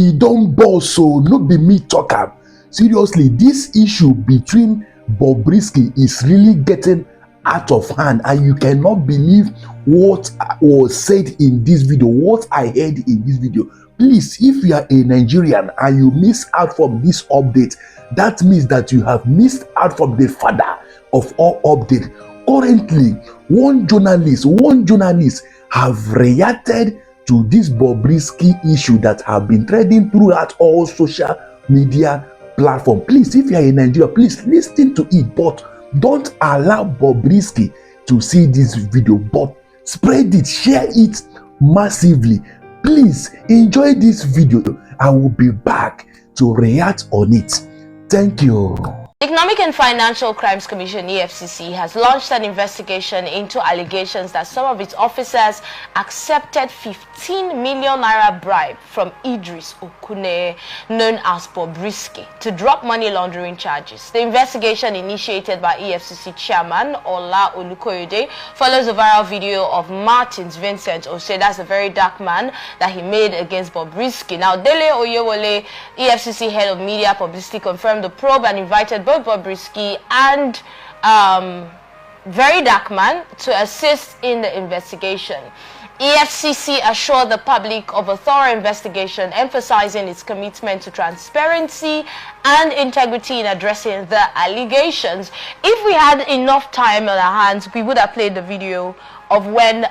e don burst, so no be me talk am. Seriously, this issue between Bobrisky is really getting out of hand, and you cannot believe what was said in this video, what I heard in this video. Please, if you are a Nigerian and you miss out from this update, that means that you have missed out from the father of all updates. Currently, one journalist have reacted to this Bobrisky issue that have been trending throughout all social media platform. Please, if you are in Nigeria, please listen to it, but don't allow Bobrisky to see this video, but spread it, share it massively. Please enjoy this video. I will be back to react on it. Thank you. The Economic and Financial Crimes Commission, EFCC, has launched an investigation into allegations that some of its officers accepted 15 million naira bribe from Idris Okune, known as Bobrisky, to drop money laundering charges. The investigation, initiated by EFCC Chairman Ola Olukoyede, follows a viral video of Martins Vincent Ose, that's a very dark man, that he made against Bobrisky. Now, Dele Oyewole, EFCC head of media publicity, confirmed the probe and invited both Bobrisky and VeryDarkMan to assist in the investigation. EFCC assured the public of a thorough investigation, emphasizing its commitment to transparency and integrity in addressing the allegations. If we had enough time on our hands, we would have played the video of when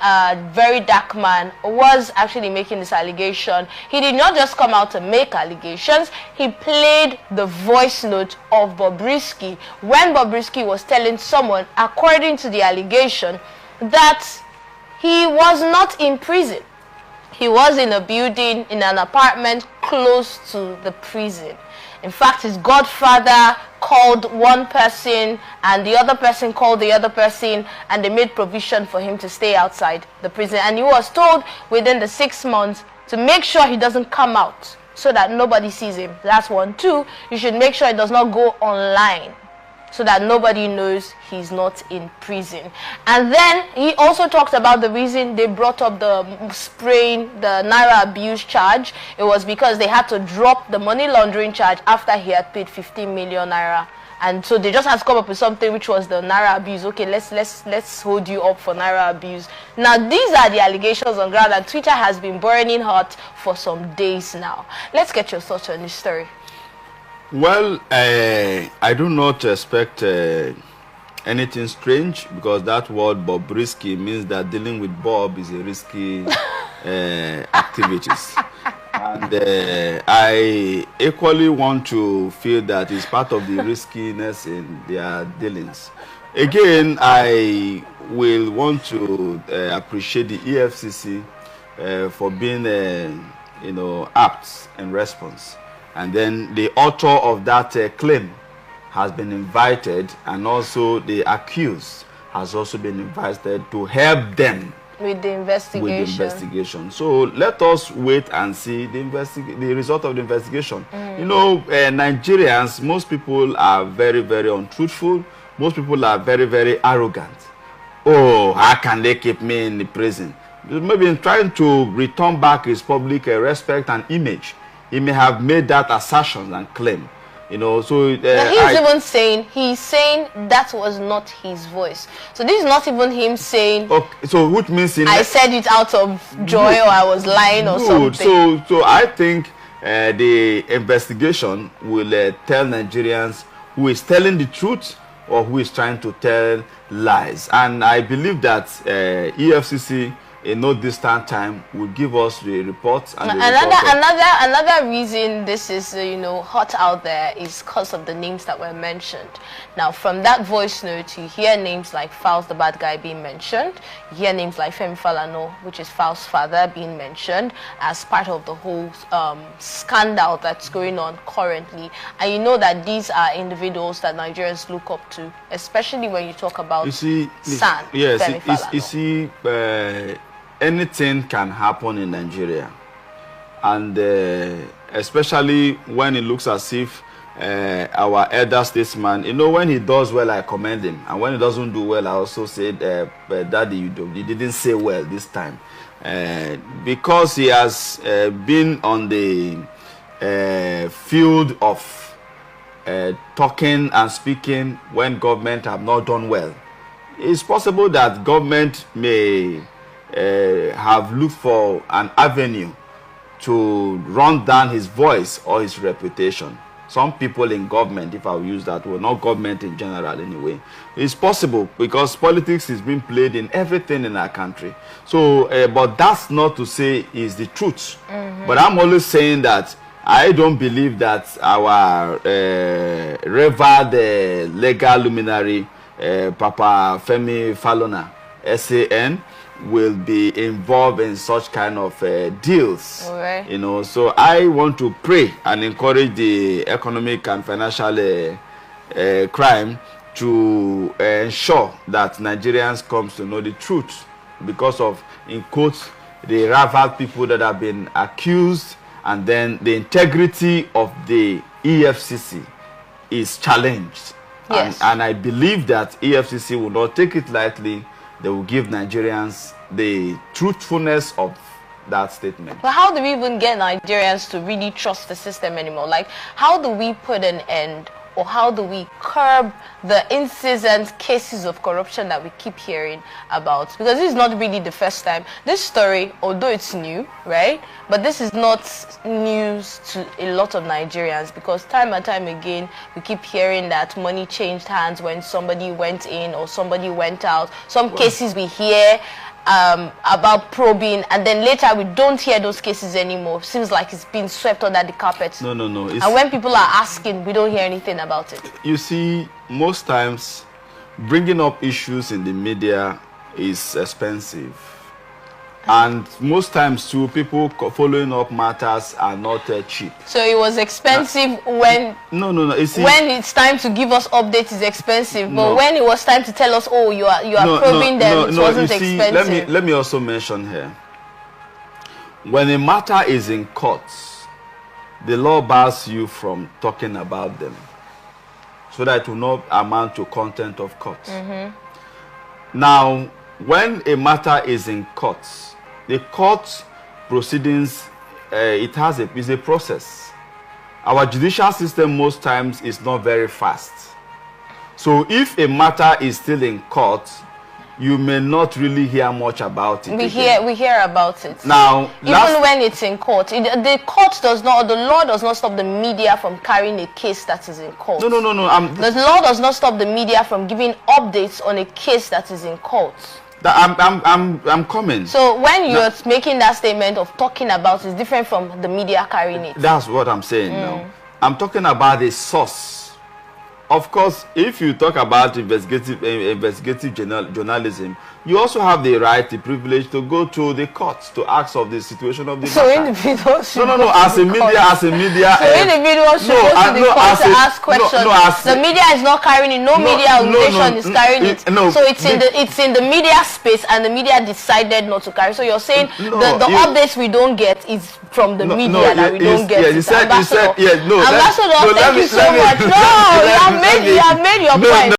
VeryDarkMan was actually making this allegation. He did not just come out to make allegations, he played the voice note of Bobrisky when Bobrisky was telling someone, according to the allegation, that he was not in prison. He was in a building, in an apartment close to the prison. In fact, his godfather called one person and the other person called the other person, and they made provision for him to stay outside the prison. And he was told within the 6 months to make sure he doesn't come out so that nobody sees him. That's one. Two, you should make sure it does not go online so that nobody knows he's not in prison. And then he also talked about the reason they brought up the spraying, the naira abuse charge. It was because they had to drop the money laundering charge after he had paid 15 million naira. And so they just had to come up with something which was the naira abuse. Okay, let's hold you up for naira abuse. Now these are the allegations on ground, and Twitter has been burning hot for some days now. Let's get your thoughts on this story. Well, I do not expect anything strange, because that word Bobrisky means that dealing with Bob is a risky activities. And I equally want to feel that it's part of the riskiness in their dealings. Again, I will want to appreciate the EFCC for being, apt in response. And then the author of that claim has been invited, and also the accused has also been invited to help them with the investigation. So let us wait and see the result of the investigation. Nigerians, most people are very, very untruthful. Most people are very, very arrogant. Oh, how can they keep me in the prison? Maybe trying to return back his public respect and image. He may have made that assertion and claim, so he's saying that was not his voice. So this is not even him saying, okay, so which means I said it out of joy, or I was lying, or something. So I think the investigation will tell Nigerians who is telling the truth or who is trying to tell lies. And I believe that EFCC in no distant time will give us the reports. And another reason this is hot out there is because of the names that were mentioned. Now, from that voice note, you hear names like Falz the bad guy being mentioned. You hear names like Femi Falana, which is Falz's father, being mentioned as part of the whole scandal that's going on currently. And you know that these are individuals that Nigerians look up to, especially when you talk about Femi Falana. Anything can happen in Nigeria, and especially when it looks as if our elder statesman, when he does well, I commend him, and when he doesn't do well, I also said, Daddy, you didn't say well this time, because he has been on the field of talking and speaking when government have not done well. It's possible that government may have looked for an avenue to run down his voice or his reputation. Some people in government, if I will use that word, not government in general anyway, it's possible because politics is being played in everything in our country. So, but that's not to say is the truth. But I'm always saying that I don't believe that our revered legal luminary, Papa Femi Falana, SAN, will be involved in such kind of deals. Okay. You know, so I want to pray and encourage the economic and financial crime to ensure that Nigerians comes to know the truth because of, in quotes, the rival people that have been accused, and then the integrity of the EFCC is challenged. Yes. And I believe that EFCC will not take it lightly. They will give Nigerians the truthfulness of that statement. But how do we even get Nigerians to really trust the system anymore? Like, how do we put an end, or how do we curb the incessant cases of corruption that we keep hearing about? Because this is not really the first time. This story, although it's new, right? But this is not news to a lot of Nigerians, because time and time again, we keep hearing that money changed hands when somebody went in or somebody went out. Some cases we hear about probing, and then later we don't hear those cases anymore. Seems like it's been swept under the carpet. No. And when people are asking, we don't hear anything about it. You see, most times bringing up issues in the media is expensive. And most times too, people following up matters are not cheap. So it was expensive when No. You see, when it's time to give us updates, it's expensive. But when it was time to tell us, oh, you are probing them, it wasn't you see, expensive. let me also mention here. When a matter is in courts, the law bars you from talking about them, so that it will not amount to content of court. Now, when a matter is in courts, the court proceedings, is a process. Our judicial system most times is not very fast. So if a matter is still in court, you may not really hear much about it. We hear about it. Now, even when it's in court, the law does not stop the media from carrying a case that is in court. No. The law does not stop the media from giving updates on a case that is in court. I'm coming. So when you're making that statement of talking about it, it's different from the media carrying it. That's what I'm saying now. I'm talking about the source. Of course, if you talk about investigative journalism, you also have the right, the privilege to go to the courts to ask of the situation of the so matter. Individuals should No. As a media. So individuals should go to the court to ask questions. The media is not carrying it. No media organization is carrying it. So it's in the media space, and the media decided not to carry. So you're saying the updates we don't get is from the media that we don't get. Ambassador, thank you so much. No, you have made your point.